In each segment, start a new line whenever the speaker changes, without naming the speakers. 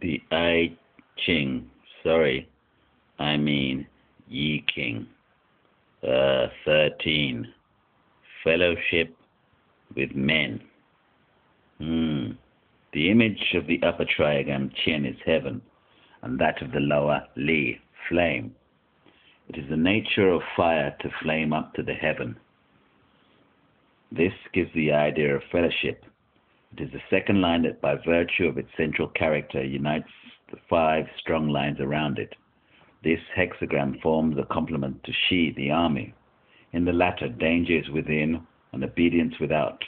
The I Ching. Sorry, I mean Yi King. 13. Fellowship with men. The image of the upper triagram Chin is heaven, and that of the lower Li, flame. It is the nature of fire to flame up to the heaven. This gives the idea of fellowship. It is the second line that, by virtue of its central character, unites the 5 strong lines around it. This hexagram forms a complement to Shi, the army. In the latter, danger is within and obedience without,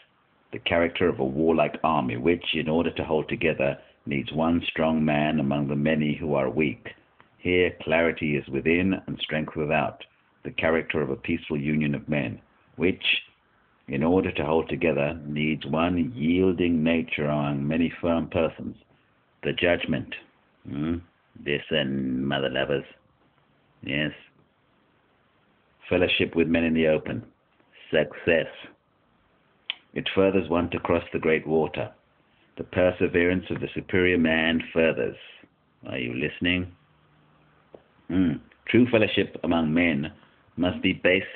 the character of a warlike army, which, in order to hold together, needs one strong man among the many who are weak. Here, clarity is within and strength without, the character of a peaceful union of men, which, in order to hold together, needs one yielding nature among many firm persons. The judgment. Listen, mother lovers. Yes. Fellowship with men in the open. Success. It furthers one to cross the great water. The perseverance of the superior man furthers. Are you listening? True fellowship among men must be based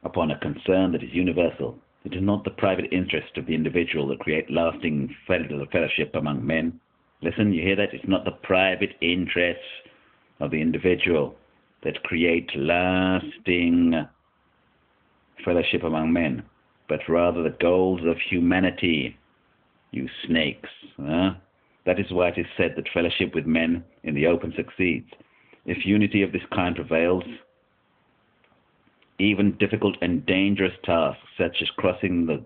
upon a concern that is universal. It is not the private interest of the individual that create lasting fellowship among men. Listen, you hear that? It's not the private interests of the individual that create lasting fellowship among men, but rather the goals of humanity. You snakes. That is why it is said that fellowship with men in the open succeeds. If unity of this kind prevails, even difficult and dangerous tasks, such as crossing the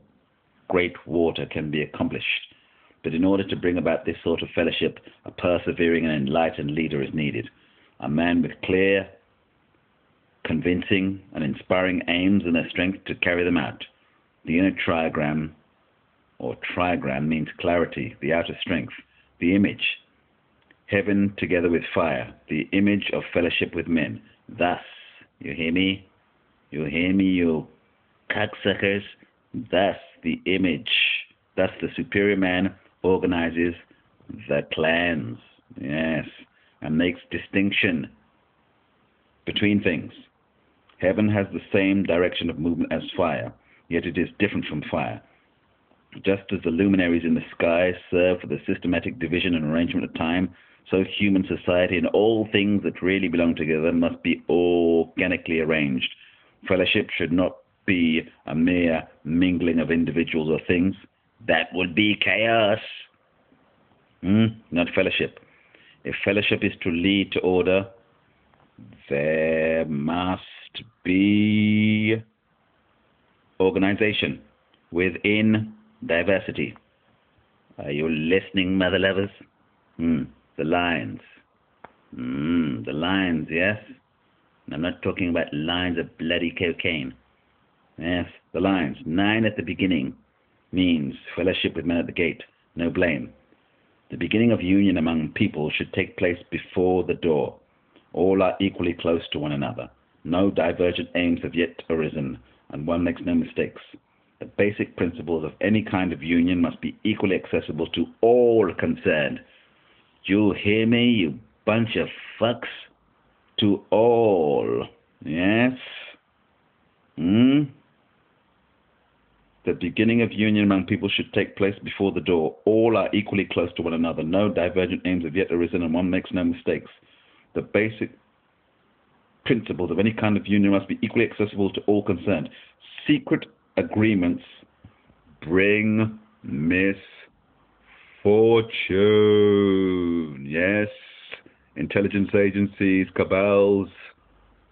great water, can be accomplished. But in order to bring about this sort of fellowship, a persevering and enlightened leader is needed. A man with clear, convincing, and inspiring aims and the strength to carry them out. The inner triagram, or trigram, means clarity, the outer strength. The image, heaven together with fire, the image of fellowship with men. Thus, you hear me? You hear me, you cocksuckers? Thus, the image, thus the superior man organizes the clans, yes, and makes distinction between things. Heaven has the same direction of movement as fire, yet it is different from fire. Just as the luminaries in the sky serve for the systematic division and arrangement of time, so human society and all things that really belong together must be organically arranged. Fellowship should not be a mere mingling of individuals or things. That would be chaos. Not fellowship. If fellowship is to lead to order, there must be organization within diversity. Are you listening, mother lovers? The lines. The lines, yes? And I'm not talking about lines of bloody cocaine. Yes, the lines. 9 at the beginning means fellowship with men at the gate, no blame. The beginning of union among people should take place before the door. All are equally close to one another. No divergent aims have yet arisen, and one makes no mistakes. The basic principles of any kind of union must be equally accessible to all concerned. You hear me, you bunch of fucks? To all. Yes? The beginning of union among people should take place before the door. All are equally close to one another. No divergent aims have yet arisen, and one makes no mistakes. The basic principles of any kind of union must be equally accessible to all concerned. Secret agreements bring misfortune. Yes. Intelligence agencies, cabals,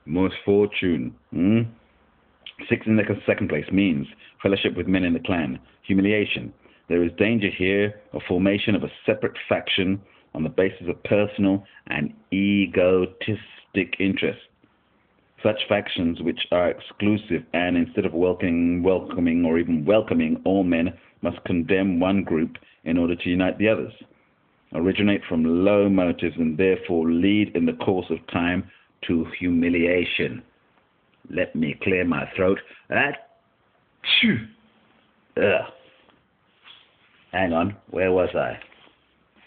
misfortune. 6 in the second place means fellowship with men in the clan. Humiliation. There is danger here of formation of a separate faction on the basis of personal and egotistic interest. Such factions which are exclusive and, instead of welcoming or even welcoming all men, must condemn one group in order to unite the others, originate from low motives, and therefore lead in the course of time to humiliation. Let me clear my throat. Hang on, where was I?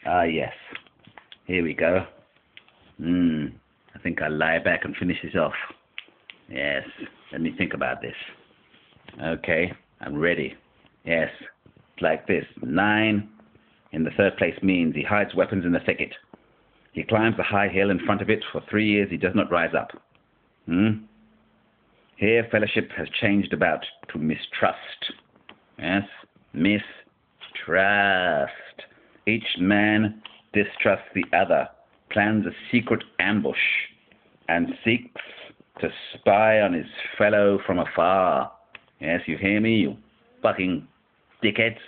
Ah, yes. Here we go. I think I'll lie back and finish this off. Yes. Let me think about this. Okay. I'm ready. Yes. It's like this. 9 in the third place means he hides weapons in the thicket. He climbs the high hill in front of it. For 3 years he does not rise up. Here fellowship has changed about to mistrust. Yes. Mistrust. Each man distrusts the other, plans a secret ambush, and seeks to spy on his fellow from afar. Yes, you hear me, you fucking dickheads?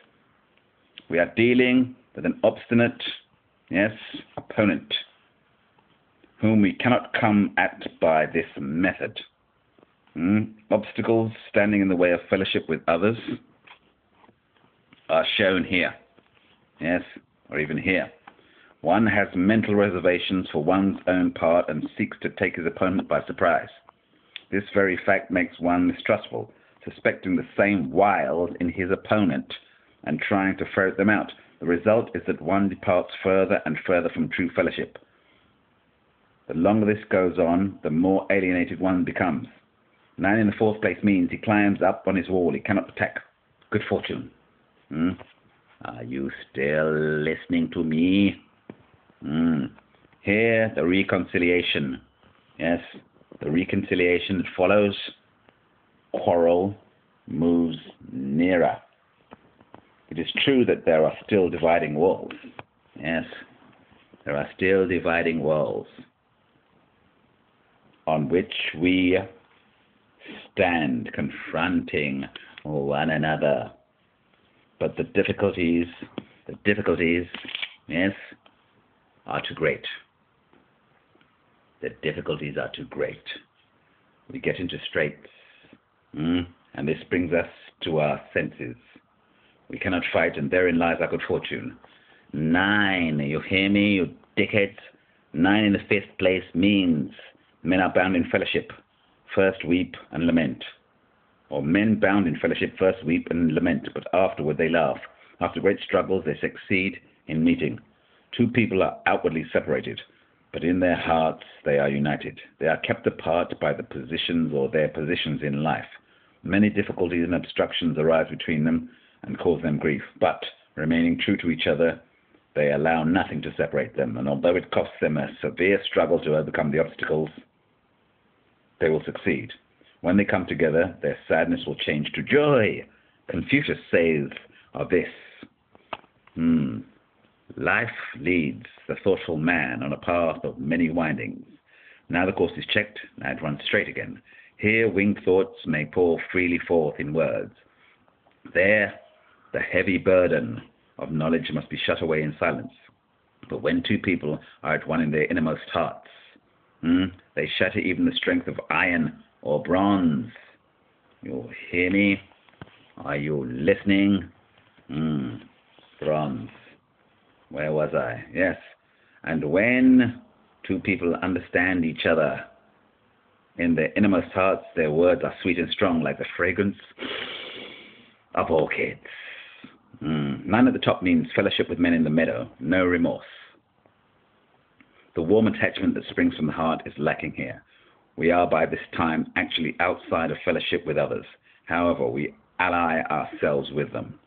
We are dealing with an obstinate, opponent, whom we cannot come at by this method. Obstacles standing in the way of fellowship with others are shown here. Yes, or even here. One has mental reservations for one's own part and seeks to take his opponent by surprise. This very fact makes one mistrustful, suspecting the same wiles in his opponent and trying to ferret them out. The result is that one departs further and further from true fellowship. The longer this goes on, the more alienated one becomes. 9 in the fourth place means he climbs up on his wall. He cannot attack. Good fortune. Are you still listening to me? Here, the reconciliation. Yes, the reconciliation that follows. Quarrel moves nearer. It is true that there are still dividing walls. Yes, there are still dividing walls on which we stand confronting one another. But the difficulties, yes, are too great. The difficulties are too great. We get into straits, and this brings us to our senses. We cannot fight, and therein lies our good fortune. 9, you hear me, you dickheads? 9 in the fifth place means men are bound in fellowship. First weep and lament. Or men bound in fellowship first weep and lament, but afterward they laugh. After great struggles they succeed in meeting. 2 people are outwardly separated, but in their hearts they are united. They are kept apart by the positions or their positions in life. Many difficulties and obstructions arise between them and cause them grief, but remaining true to each other, they allow nothing to separate them, and although it costs them a severe struggle to overcome the obstacles, they will succeed. When they come together, their sadness will change to joy. Confucius says of this, life leads the thoughtful man on a path of many windings. Now the course is checked, now it runs straight again. Here winged thoughts may pour freely forth in words. There the heavy burden of knowledge must be shut away in silence. But when 2 people are at one in their innermost hearts, they shatter even the strength of iron or bronze. You hear me? Are you listening? Bronze. Where was I? Yes. And when 2 people understand each other in their innermost hearts, their words are sweet and strong like the fragrance of orchids. 9 at the top means fellowship with men in the meadow, no remorse. The warm attachment that springs from the heart is lacking here. We are by this time actually outside of fellowship with others. However, we ally ourselves with them.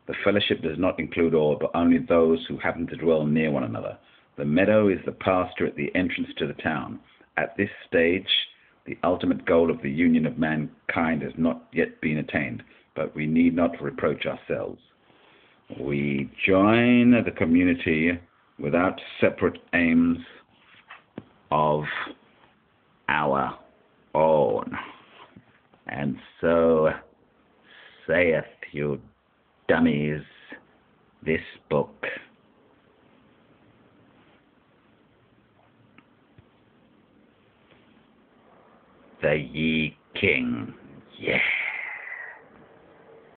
The fellowship does not include all, but only those who happen to dwell near one another. The meadow is the pasture at the entrance to the town. At this stage, the ultimate goal of the union of mankind has not yet been attained, but we need not reproach ourselves. We join the community without separate aims of our own. And so saith, you dummies, this book. The Ye King. Yeah.